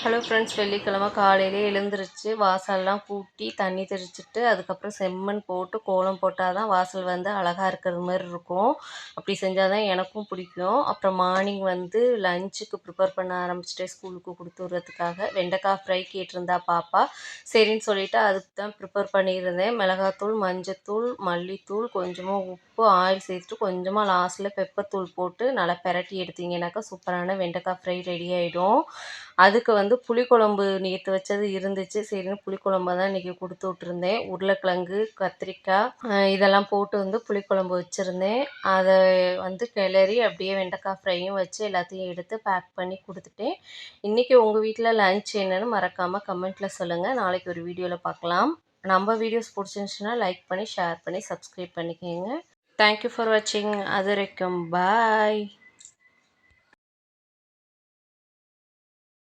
Hello friends, வெள்ளிக்கிழமை காலையிலே எழுந்திருச்சு வாசல்லாம் கூட்டி தண்ணி தெளிச்சிட்டு அதுக்கப்புறம் செம்மண் போட்டு கோலம் போட்டால் தான் வாசல் வந்து அழகாக இருக்கிறது மாதிரி இருக்கும். அப்படி செஞ்சால் தான் எனக்கும் பிடிக்கும். அப்புறம் மார்னிங் வந்து லஞ்சுக்கு ப்ரிப்பேர் பண்ண ஆரம்பிச்சிட்டேன். ஸ்கூலுக்கு கொடுத்து விட்றதுக்காக வெண்டைக்காய் ஃப்ரை கேட்டிருந்தா பாப்பா. சரின்னு சொல்லிவிட்டு அதுக்கு தான் ப்ரிப்பேர் பண்ணியிருந்தேன். மிளகாத்தூள், மஞ்சத்தூள், மல்லித்தூள், கொஞ்சமாக உப்பு, ஆயில் சேர்த்துட்டு கொஞ்சமாக லாஸ்ட்டில் பெப்பர் தூள் போட்டு நல்லா பெரட்டி எடுத்தீங்கன்னாக்கா சூப்பரான வெண்டைக்காய் ஃப்ரை ரெடி ஆகிடும். அதுக்கு வந்து புளிக்குழம்பு நேற்று வச்சது இருந்துச்சு. சரின்னு புளிக்குழம்பு தான் இன்றைக்கி கொடுத்து விட்ருந்தேன். உருளைக்கிழங்கு, கத்திரிக்காய் இதெல்லாம் போட்டு வந்து புளிக்குழம்பு வச்சுருந்தேன். அதை வந்து கிளறி அப்படியே வெண்டைக்காய் ஃப்ரையும் வச்சு எல்லாத்தையும் எடுத்து பேக் பண்ணி கொடுத்துட்டேன். இன்றைக்கி உங்கள் வீட்டில் லன்ச் என்னன்னு மறக்காமல் கமெண்ட்டில் சொல்லுங்கள். நாளைக்கு ஒரு வீடியோவில் பார்க்கலாம். நம்ம வீடியோஸ் பிடிச்சிருந்துச்சுன்னா லைக் பண்ணி, ஷேர் பண்ணி, சப்ஸ்கிரைப் பண்ணிக்கோங்க. தேங்க்யூ ஃபார் வாட்சிங். அது வரைக்கும் பாய்.